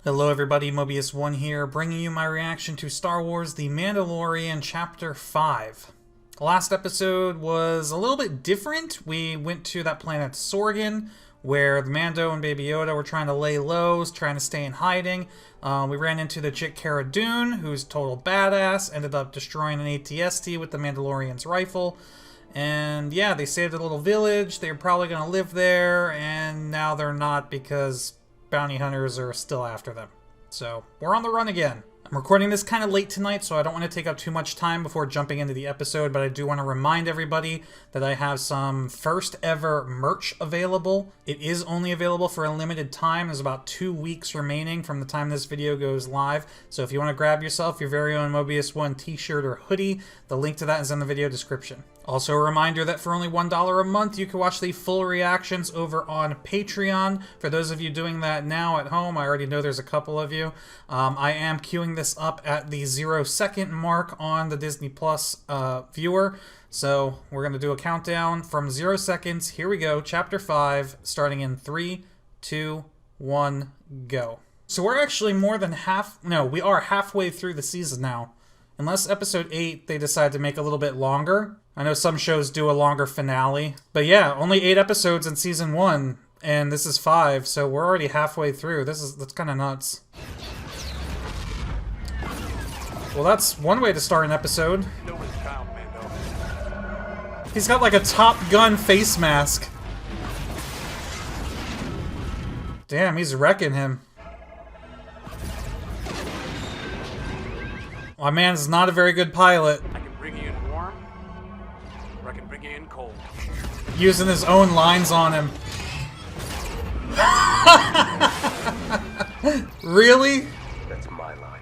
Hello everybody, Mobius1 here, bringing you my reaction to Star Wars The Mandalorian Chapter 5. The last episode was a little bit different. We went to that planet Sorgan, where the Mando and Baby Yoda were trying to lay low, trying to stay in hiding. We ran into the chick Cara Dune, who's total badass, ended up destroying an AT-ST with the Mandalorian's rifle. And yeah, they saved a little village, they were probably going to live there, and now they're not because bounty hunters are still after them. So we're on the run again. I'm recording this kind of late tonight, so I don't want to take up too much time before jumping into the episode, but I do want to remind everybody that I have some first ever merch available. It is only available for a limited time. There's about 2 weeks remaining from the time this video goes live. So if you want to grab yourself your very own Mobius1 t-shirt or hoodie, the link to that is in the video description. Also a reminder that for only $1 a month, you can watch the full reactions over on Patreon. For those of you doing that now at home, I already know there's a couple of you. I am queuing this up at the 0-second mark on the Disney Plus viewer. So we're going to do a countdown from 0 seconds. Here we go, Chapter 5, starting in 3, 2, 1, go. So we're actually more than we are halfway through the season now. Unless episode 8 they decide to make a little bit longer. I know some shows do a longer finale. But yeah, only 8 episodes in season 1, and this is 5, so we're already halfway through. That's kind of nuts. Well, that's one way to start an episode. He's got like a Top Gun face mask. Damn, he's wrecking him. My man's not a very good pilot. I can bring you in warm, or I can bring you in cold. Using his own lines on him. Really? That's my line.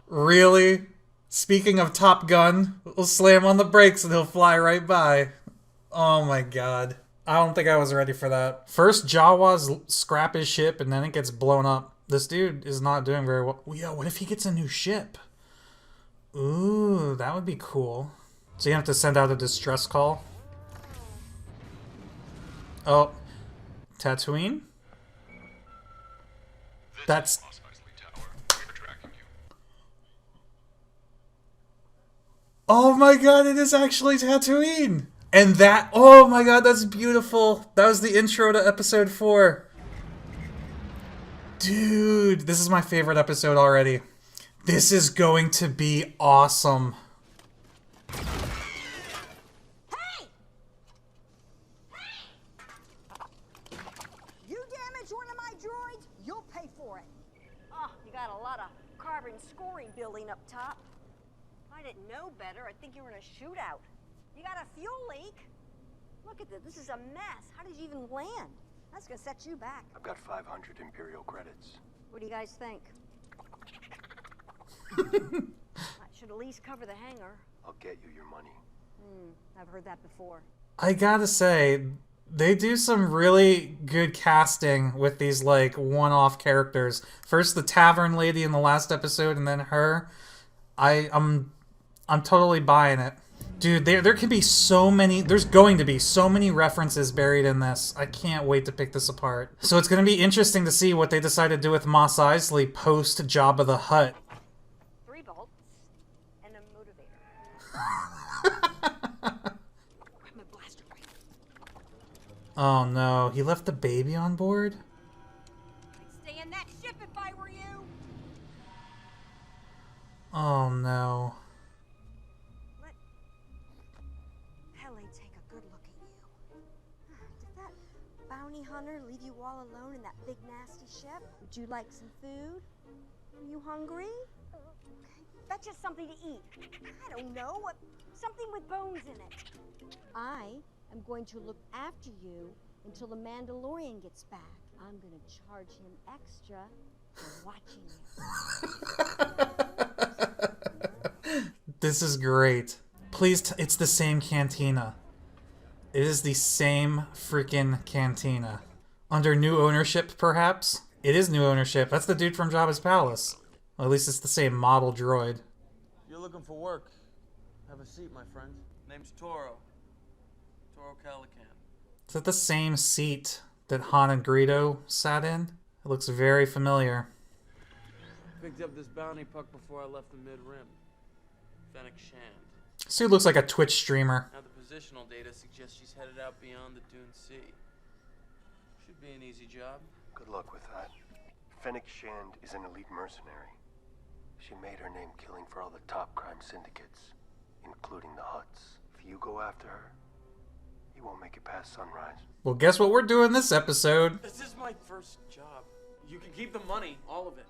Really? Speaking of Top Gun, we'll slam on the brakes and he'll fly right by. Oh my god. I don't think I was ready for that. First, Jawas scrap his ship and then it gets blown up. This dude is not doing very well. Yeah, what if he gets a new ship? Ooh, that would be cool. So you have to send out a distress call. Oh, Tatooine? That's... Oh my god, it is actually Tatooine! And that... Oh my god, that's beautiful. That was the intro to episode 4. Dude, this is my favorite episode already. This is going to be awesome. Hey! Hey! You damage one of my droids, you'll pay for it. Oh, you got a lot of carbon scoring building up top. If I didn't know better, I'd think you were in a shootout. You got a fuel leak? Look at this. This is a mess. How did you even land? That's gonna set you back. I've got 500 Imperial credits. What do you guys think? I should at least cover the hangar. I'll get you your money. I've heard that before. I gotta say, they do some really good casting with these, like, one-off characters. First the tavern lady in the last episode, and then her. I'm totally buying it. Dude, there can be so many, there's going to be so many references buried in this. I can't wait to pick this apart. So it's going to be interesting to see what they decide to do with Mos Eisley post Jabba the Hutt. 3 bolts and a motivator. My blaster right. Oh no, he left the baby on board? I'd stay in that ship if I were you. Oh no. Bounty hunter leave you all alone in that big nasty ship? Would you like some food? Are you hungry? Okay. That's just something to eat. I don't know. Something with bones in it. I am going to look after you until the Mandalorian gets back. I'm going to charge him extra for watching you. This is great. Please, it's the same cantina. It is the same freaking cantina. Under new ownership, perhaps? It is new ownership. That's the dude from Jabba's palace. Well, at least it's the same model droid. You're looking for work. Have a seat, my friend. Name's Toro. Toro Calican. Is that the same seat that Han and Greedo sat in. It looks very familiar. Picked up this bounty puck before I left the mid-rim. Fennec Shand. This dude looks like a Twitch streamer. Now the positional data suggests she's headed out beyond the Dune Sea. Should be an easy job. Good luck with that. Fennec Shand is an elite mercenary. She made her name killing for all the top crime syndicates, including the Hutts. If you go after her, you won't make it past sunrise. Well, guess what we're doing this episode? This is my first job. You can keep the money, all of it.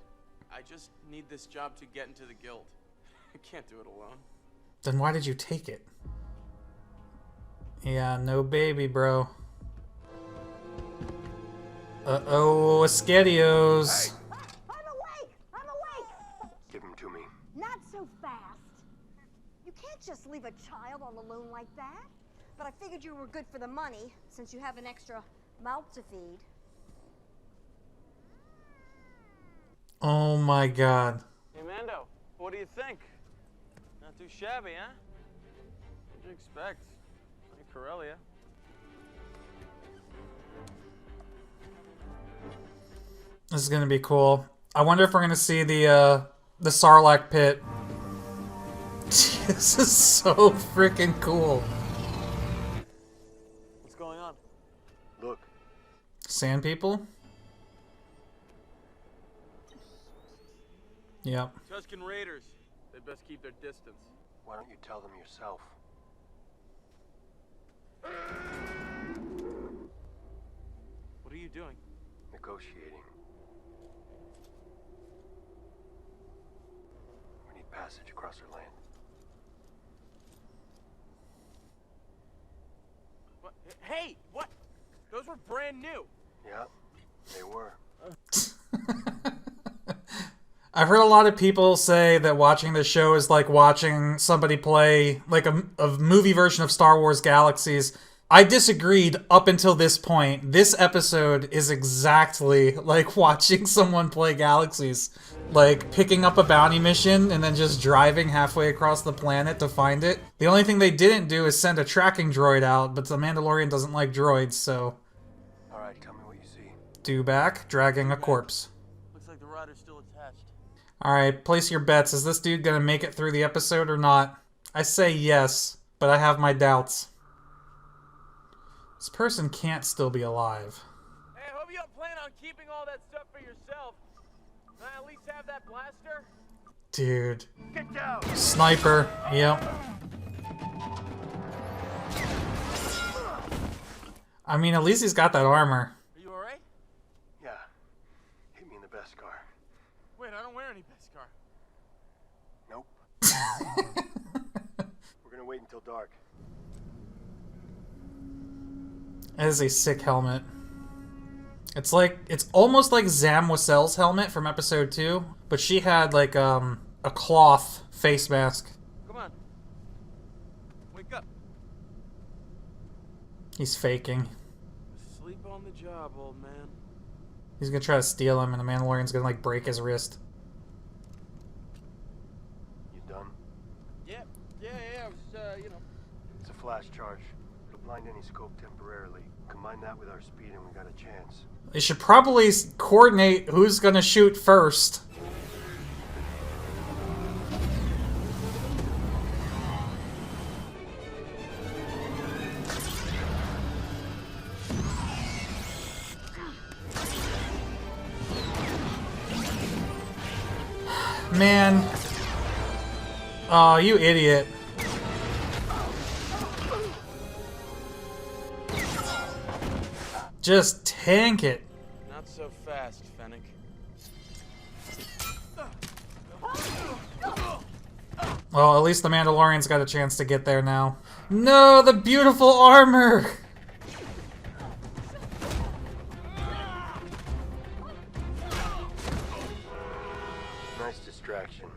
I just need this job to get into the guild. I can't do it alone. Then why did you take it? Yeah, no baby, bro. Uh-oh, Ascadios. I'm awake! I'm awake! Give him to me. Not so fast. You can't just leave a child all alone like that. But I figured you were good for the money, since you have an extra mouth to feed. Oh my god. Hey, Mando, what do you think? Not too shabby, huh? What'd you expect? Like Corellia. This is gonna be cool. I wonder if we're gonna see the Sarlacc pit. This is so freaking cool. What's going on? Look, Sand people? Yep. Tusken Raiders. They best keep their distance. why don't you tell them yourself? What are you doing? Negotiating. We need passage across our land. What? Hey, what? Those were brand new. Yeah, they were. I've heard a lot of people say that watching the show is like watching somebody play like a movie version of Star Wars Galaxies. I disagreed up until this point. This episode is exactly like watching someone play Galaxies. Like picking up a bounty mission and then just driving halfway across the planet to find it. The only thing they didn't do is send a tracking droid out, but the Mandalorian doesn't like droids, so... Alright, tell me what you see. Dewback dragging a corpse. Looks like the rider's still attached. Alright, place your bets. Is this dude gonna make it through the episode or not? I say yes, but I have my doubts. This person can't still be alive. Hey, I hope you don't plan on keeping all that stuff for yourself. Can I at least have that blaster? Dude. Get down! Sniper. Yep. I mean, at least he's got that armor. Are you alright? Yeah. Hit me in the best car. Wait, I don't wear any Beskar. Nope. We're gonna wait until dark. That is a sick helmet. It's almost like Zam Wassel's helmet from episode 2, but she had like a cloth face mask. Come on. Wake up. He's faking. Sleep on the job, old man. He's gonna try to steal him, and the Mandalorian's gonna like break his wrist. You done? Yeah, I was, It's a flash charge. It'll blind any scope temporarily. Combine that with our speed and we got a chance. They should probably coordinate who's gonna shoot first. Man. Oh, you idiot. Just tank it. Not so fast, Fennec. Well, at least the Mandalorian's got a chance to get there now. No, the beautiful armor! Nice distraction.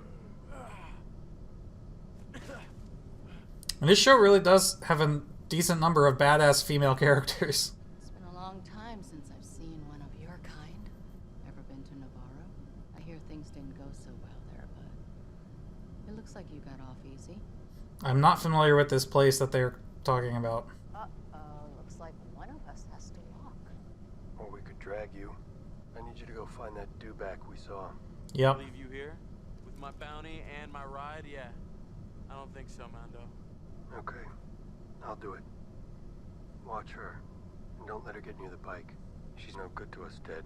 And this show really does have a decent number of badass female characters. It's been a long time since I've seen one of your kind. Ever been to Navarro? I hear things didn't go so well there, but it looks like you got off easy. I'm not familiar with this place that they're talking about. Uh-oh, looks like one of us has to walk. drag you. I need you to go find that dewback we saw. Yep. Leave you here? With my bounty and my ride? Yeah. I don't think so, Mando. Okay, I'll do it. Watch her, and don't let her get near the bike. She's no good to us dead.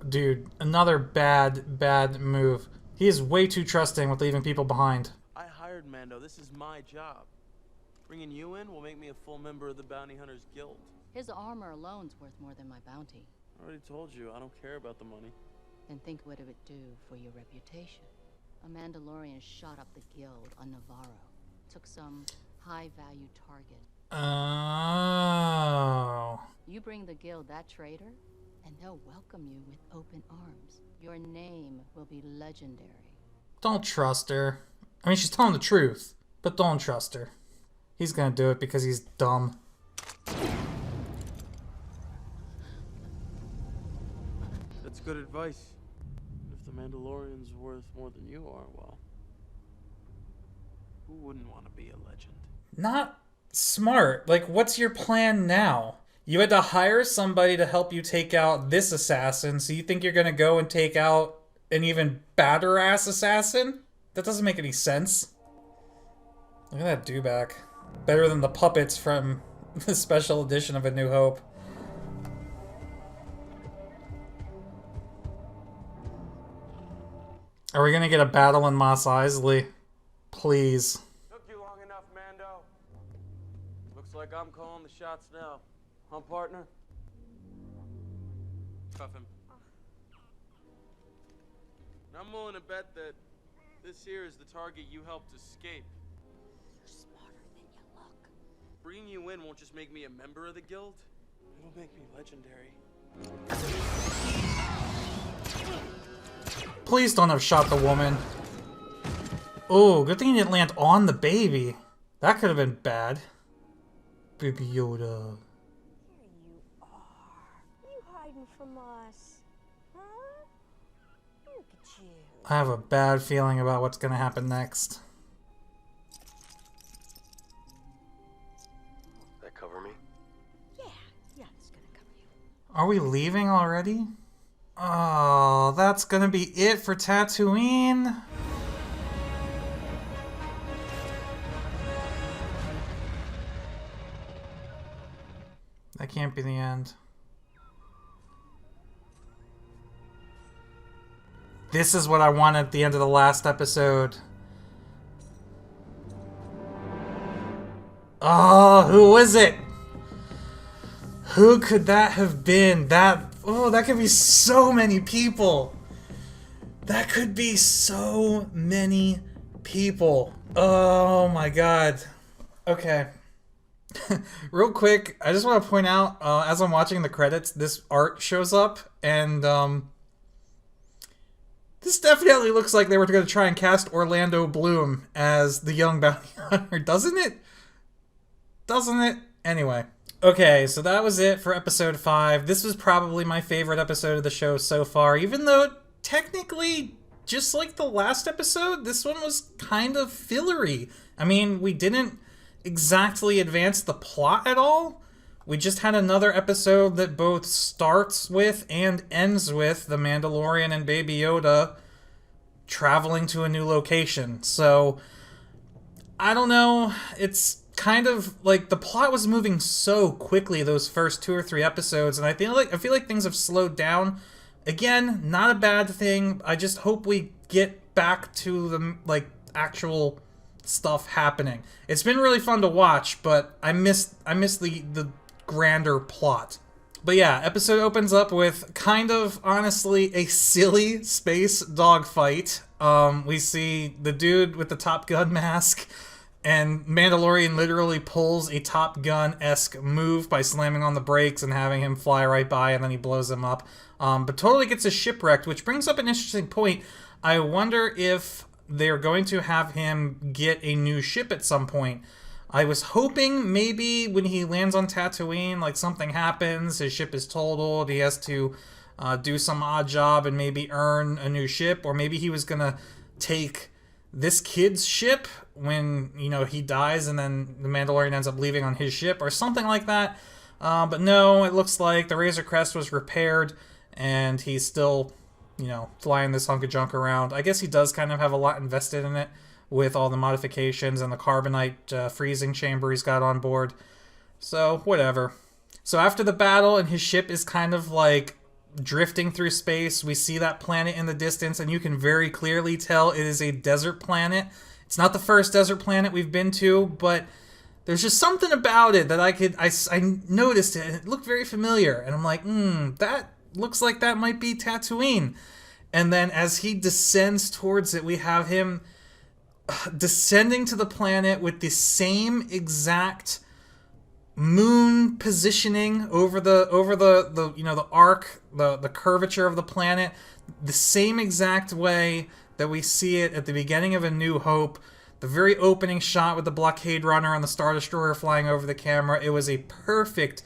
Dude, another bad move. He is way too trusting with leaving people behind. I hired Mando. This is my job. Bringing you in will make me a full member of the Bounty Hunters Guild. His armor alone's worth more than my bounty. I already told you, I don't care about the money. Then think what it would do for your reputation. A Mandalorian shot up the guild on Navarro. Took some high-value target. Oh. You bring the guild that traitor, and they'll welcome you with open arms. Your name will be legendary. Don't trust her. I mean, she's telling the truth, but don't trust her. He's gonna do it because he's dumb. That's good advice. If the Mandalorian's worth more than you are, well, who wouldn't want to be a legend? Not smart. Like, what's your plan now? You had to hire somebody to help you take out this assassin, so you think you're gonna go and take out an even badder ass assassin? That doesn't make any sense. Look at that dewback. Better than the puppets from the special edition of A New Hope. Are we gonna get a battle in Mos Eisley? Please. Took you long enough, Mando. Looks like I'm calling the shots now. Huh, partner? Cuff him. And I'm willing to bet that this here is the target you helped escape. You're smarter than you look. Bringing you in won't just make me a member of the guild. It'll make me legendary. Please don't have shot the woman. Oh, good thing he didn't land on the baby. That could have been bad. Baby Yoda. Here you are. You hiding from us, huh? Look at you. I have a bad feeling about what's gonna happen next. That cover me? Yeah, it's gonna cover you. Are we leaving already? Oh, that's gonna be it for Tatooine. That can't be the end. This is what I wanted at the end of the last episode. Oh, who was it? Who could that have been? That could be so many people. That could be so many people. Oh my god. Okay. Real quick, I just want to point out, as I'm watching the credits, this art shows up, and this definitely looks like they were going to try and cast Orlando Bloom as the young bounty hunter, doesn't it? Doesn't it? Anyway. Okay, so that was it for episode 5. This was probably my favorite episode of the show so far, even though technically, just like the last episode, this one was kind of fillery. I mean, we didn't exactly advance the plot at all. We just had another episode that both starts with and ends with the Mandalorian and Baby Yoda traveling to a new location. So, I don't know, it's kind of like the plot was moving so quickly those first 2 or 3 episodes, and I feel like things have slowed down. Again, not a bad thing. I just hope we get back to the actual stuff happening. It's been really fun to watch, but I miss the grander plot. But yeah, episode opens up with kind of honestly a silly space dogfight. We see the dude with the Top Gun mask, and Mandalorian literally pulls a Top Gun-esque move by slamming on the brakes and having him fly right by, and then he blows him up. But totally gets his ship wrecked, which brings up an interesting point. I wonder if they're going to have him get a new ship at some point. I was hoping maybe when he lands on Tatooine, like something happens, his ship is totaled, he has to do some odd job and maybe earn a new ship, or maybe he was gonna take this kid's ship when, he dies and then the Mandalorian ends up leaving on his ship or something like that. But no, it looks like the Razor Crest was repaired, and he's still, flying this hunk of junk around. I guess he does kind of have a lot invested in it with all the modifications and the carbonite freezing chamber he's got on board. So, whatever. So after the battle, and his ship is kind of like drifting through space, we see that planet in the distance, and you can very clearly tell it is a desert planet. It's not the first desert planet we've been to, but there's just something about it that I noticed it, and it looked very familiar, and I'm like, that looks like that might be Tatooine. And then as he descends towards it, we have him descending to the planet with the same exact moon positioning over the arc, the curvature of the planet, the same exact way that we see it at the beginning of A New Hope. The very opening shot with the blockade runner and the Star Destroyer flying over the camera, it was a perfect,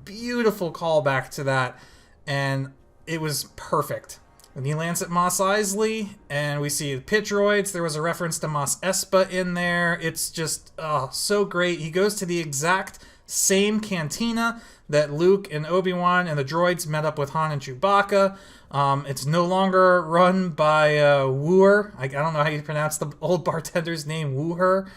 beautiful callback to that, and it was perfect. When he lands at Mos Eisley, and we see the pit droids, there was a reference to Mos Espa in there. It's just, so great. He goes to the exact same cantina that Luke and Obi-Wan and the droids met up with Han and Chewbacca. It's no longer run by Wooher. I don't know how you pronounce the old bartender's name, Wooher.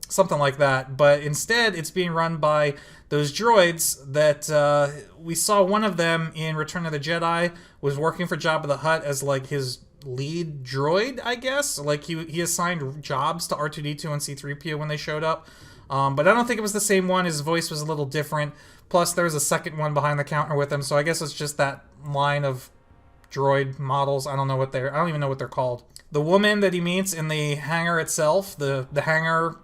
Something like that. But instead, it's being run by those droids that we saw. One of them in Return of the Jedi was working for Jabba the Hutt as like his lead droid, I guess. Like he assigned jobs to R2-D2 and C-3PO when they showed up. But I don't think it was the same one. His voice was a little different. Plus, there was a second one behind the counter with him, so I guess it's just that line of droid models. I don't even know what they're called. The woman that he meets in the hangar itself, the hangar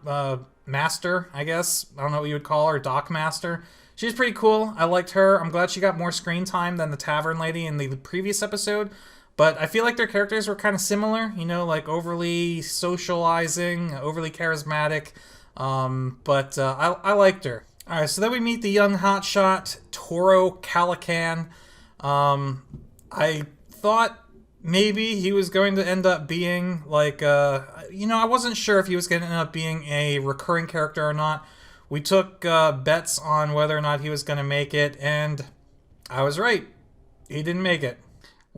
master, I guess. I don't know what you would call her, dock master. She's pretty cool. I liked her. I'm glad she got more screen time than the tavern lady in the previous episode. But I feel like their characters were kind of similar, like overly socializing, overly charismatic. But I liked her. All right, so then we meet the young hotshot Toro Calican. I thought maybe he was going to end up being like, I wasn't sure if he was going to end up being a recurring character or not. We took bets on whether or not he was going to make it, and I was right. He didn't make it.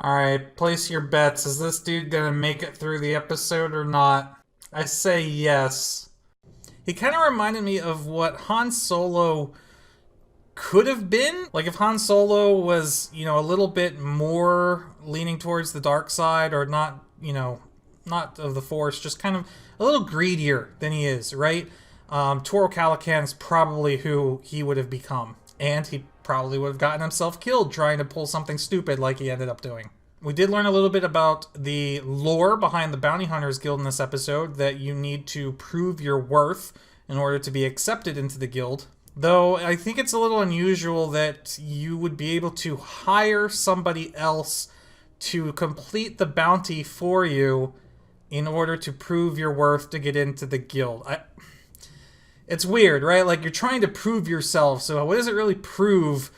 All right, place your bets. Is this dude going to make it through the episode or not? I say yes. He kind of reminded me of what Han Solo could have been. Like if Han Solo was, a little bit more leaning towards the dark side, or not, not of the Force, just kind of a little greedier than he is, right? Toro Calican is probably who he would have become. And he probably would have gotten himself killed trying to pull something stupid like he ended up doing. We did learn a little bit about the lore behind the Bounty Hunters Guild in this episode, that you need to prove your worth in order to be accepted into the guild. Though I think it's a little unusual that you would be able to hire somebody else to complete the bounty for you in order to prove your worth to get into the guild. It's weird, right? Like, you're trying to prove yourself, so what does it really prove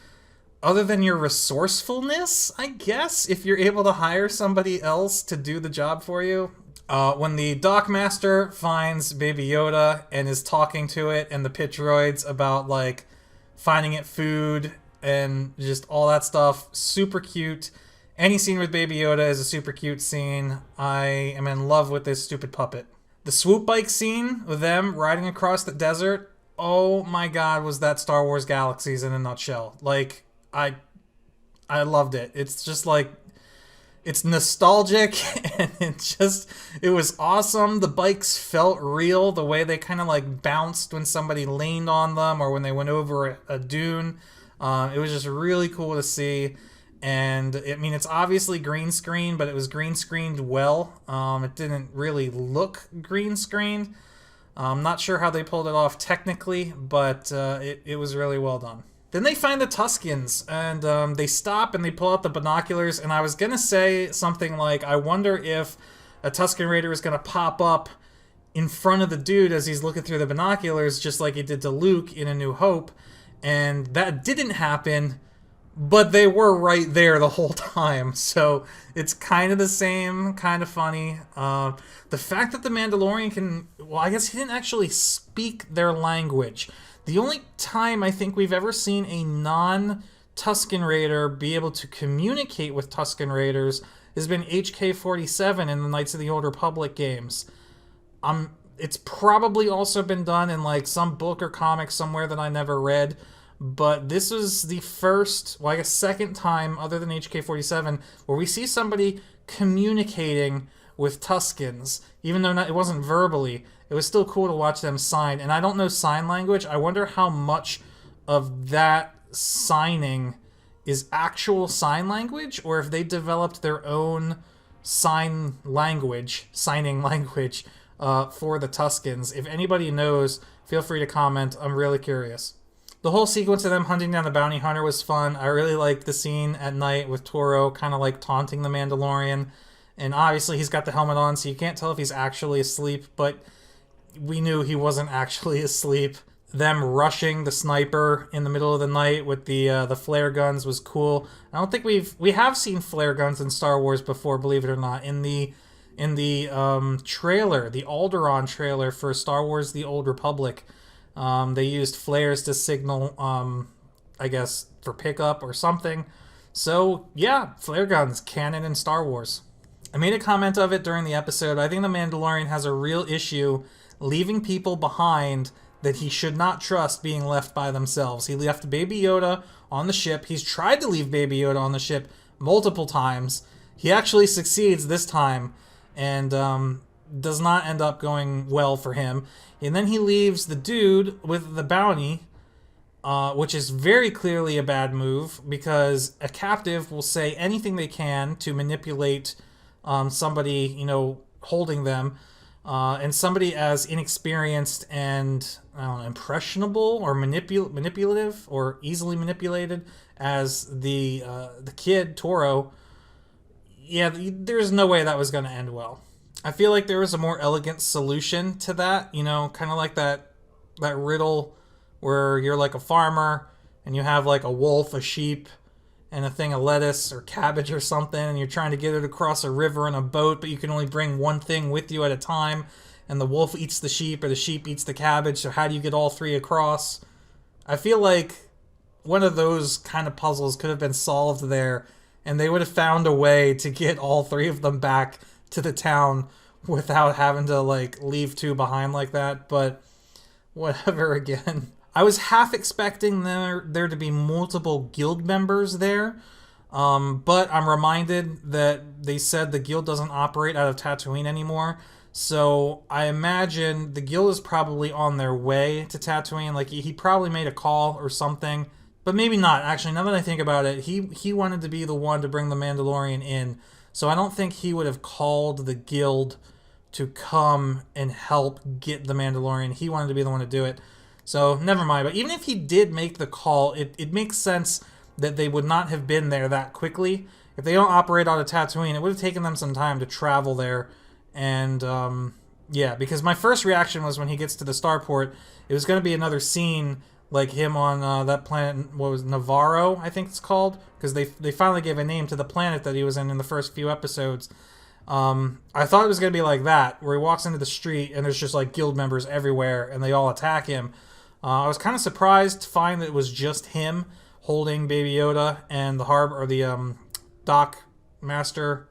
other than your resourcefulness, I guess, if you're able to hire somebody else to do the job for you? When the Dock Master finds Baby Yoda and is talking to it and the pit droids about, like, finding it food and just all that stuff, super cute. Any scene with Baby Yoda is a super cute scene. I am in love with this stupid puppet. The swoop bike scene with them riding across the desert, oh my god, was that Star Wars Galaxies in a nutshell. Like, I loved it. It's just like, it's nostalgic, and it was awesome. The bikes felt real, the way they kind of like bounced when somebody leaned on them or when they went over a dune. It was just really cool to see. And I mean, it's obviously green screen, but it was green screened well. It didn't really look green screened. I'm not sure how they pulled it off technically, but it was really well done. Then they find the Tuskens, and they stop and they pull out the binoculars, and I was going to say something like, I wonder if a Tusken Raider is going to pop up in front of the dude as he's looking through the binoculars, just like he did to Luke in A New Hope, and that didn't happen, but they were right there the whole time, so it's kind of the same, kind of funny. The fact that the Mandalorian can, well, I guess he didn't actually speak their language. The only time I think we've ever seen a non-Tusken Raider be able to communicate with Tusken Raiders has been HK-47 in the Knights of the Old Republic games. It's probably also been done in like some book or comic somewhere that I never read, but this was the first, well, I guess second time other than HK-47 where we see somebody communicating with Tuskens, even though it wasn't verbally. It was still cool to watch them sign, and I don't know sign language. I wonder how much of that signing is actual sign language, or if they developed their own signing language for the Tuskens. If anybody knows, feel free to comment. I'm really curious. The whole sequence of them hunting down the bounty hunter was fun. I really liked the scene at night with Toro kind of like taunting the Mandalorian. And obviously he's got the helmet on, so you can't tell if he's actually asleep, but we knew he wasn't actually asleep. Them rushing the sniper in the middle of the night with the flare guns was cool. I don't think we have seen flare guns in Star Wars before, believe it or not. In the trailer, the Alderaan trailer for Star Wars: The Old Republic, they used flares to signal, I guess, for pickup or something. So yeah, flare guns, canon in Star Wars. I made a comment of it during the episode. I think the Mandalorian has a real issue leaving people behind that he should not trust being left by themselves. He left Baby Yoda on the ship. He's tried to leave Baby Yoda on the ship multiple times. He actually succeeds this time and does not end up going well for him. And then he leaves the dude with the bounty, which is very clearly a bad move because a captive will say anything they can to manipulate somebody, holding them. And somebody as inexperienced and impressionable or manipulative or easily manipulated as the kid Toro, yeah, there's no way that was going to end well. I feel like there was a more elegant solution to that, kind of like that riddle where you're like a farmer and you have like a wolf, a sheep, and a thing of lettuce or cabbage or something, and you're trying to get it across a river in a boat, but you can only bring one thing with you at a time, and the wolf eats the sheep or the sheep eats the cabbage, so how do you get all three across? I feel like one of those kind of puzzles could have been solved there, and they would have found a way to get all three of them back to the town without having to leave two behind like that, but whatever again. I was half expecting there to be multiple guild members there, but I'm reminded that they said the guild doesn't operate out of Tatooine anymore, so I imagine the guild is probably on their way to Tatooine. He probably made a call or something, but maybe not. Actually, now that I think about it, he wanted to be the one to bring the Mandalorian in, so I don't think he would have called the guild to come and help get the Mandalorian. He wanted to be the one to do it. So, never mind. But even if he did make the call, it makes sense that they would not have been there that quickly. If they don't operate out of Tatooine, it would have taken them some time to travel there. And, yeah, because my first reaction was when he gets to the starport, it was going to be another scene like him on that planet, what was Navarro, I think it's called? Because they finally gave a name to the planet that he was in the first few episodes. I thought it was going to be like that, where he walks into the street and there's just guild members everywhere and they all attack him. I was kind of surprised to find that it was just him holding Baby Yoda and the dock master,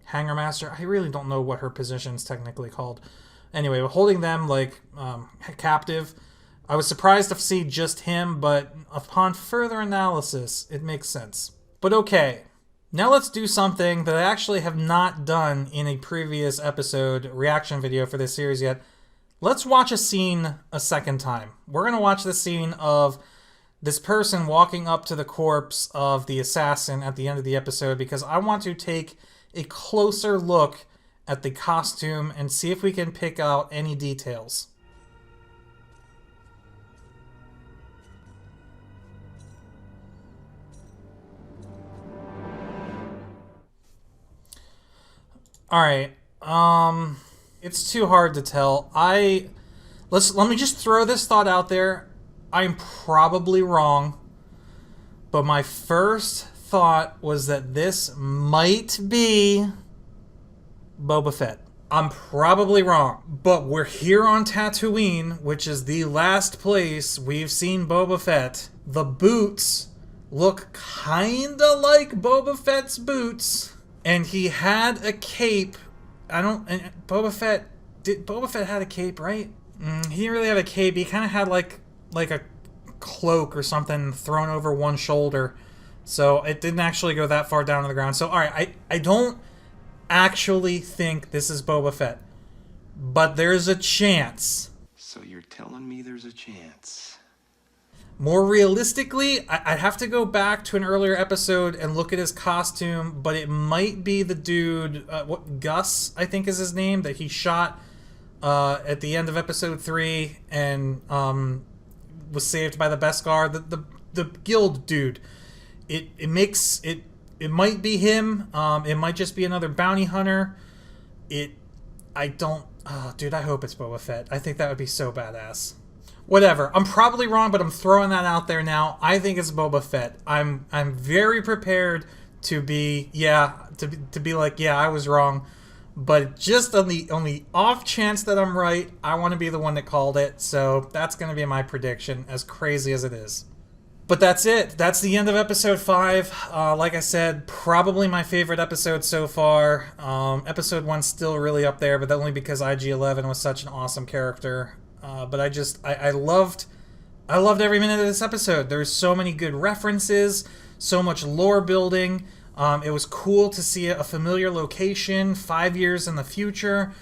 hangar master. I really don't know what her position's technically called. Anyway, holding them captive. I was surprised to see just him, but upon further analysis, it makes sense. But okay, now let's do something that I actually have not done in a previous episode reaction video for this series yet. Let's watch a scene a second time. We're going to watch the scene of this person walking up to the corpse of the assassin at the end of the episode because I want to take a closer look at the costume and see if we can pick out any details. All right. It's too hard to tell. Let me just throw this thought out there. I'm probably wrong, but my first thought was that this might be Boba Fett. I'm probably wrong, but we're here on Tatooine, which is the last place we've seen Boba Fett. The boots look kinda like Boba Fett's boots, and he had a cape. Boba Fett had a cape, right? He didn't really have a cape. He kind of had like a cloak or something thrown over one shoulder, so it didn't actually go that far down to the ground. So all right, I don't actually think this is Boba Fett, but there's a chance. So you're telling me there's a chance? More realistically, I'd have to go back to an earlier episode and look at his costume, but it might be the dude, Gus, I think is his name, that he shot at the end of episode 3 and was saved by the Beskar, the guild dude. It might be him. It might just be another bounty hunter. Dude, I hope it's Boba Fett. I think that would be so badass. Whatever. I'm probably wrong, but I'm throwing that out there now. I think it's Boba Fett. I'm very prepared to be like, yeah, I was wrong. But just on the off chance that I'm right, I want to be the one that called it. So that's going to be my prediction, as crazy as it is. But that's it. That's the end of episode 5. Like I said, probably my favorite episode so far. Episode 1's still really up there, but only because IG-11 was such an awesome character. But I loved every minute of this episode. There's so many good references, so much lore building. It was cool to see a familiar location 5 years in the future.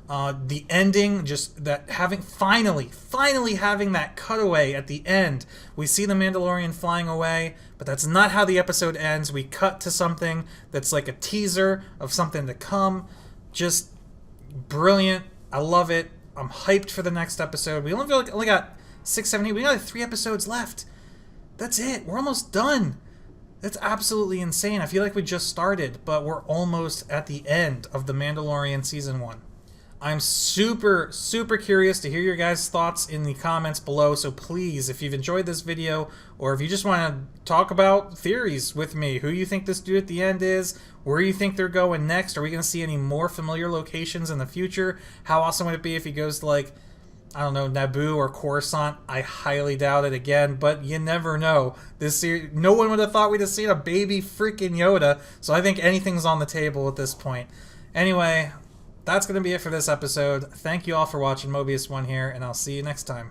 The ending, just that finally having that cutaway at the end. We see the Mandalorian flying away, but that's not how the episode ends. We cut to something that's like a teaser of something to come. Just brilliant. I love it. I'm hyped for the next episode. We only got 6, 7, 8. We got 3 episodes left. That's it. We're almost done. That's absolutely insane. I feel like we just started, but we're almost at the end of The Mandalorian Season 1. I'm super, super curious to hear your guys' thoughts in the comments below, so please, if you've enjoyed this video, or if you just want to talk about theories with me, who you think this dude at the end is, where you think they're going next, are we going to see any more familiar locations in the future? How awesome would it be if he goes to, like, I don't know, Naboo or Coruscant? I highly doubt it again, but you never know. This series, no one would have thought we'd have seen a baby freaking Yoda, so I think anything's on the table at this point. Anyway, that's going to be it for this episode. Thank you all for watching. Mobius1 here, and I'll see you next time.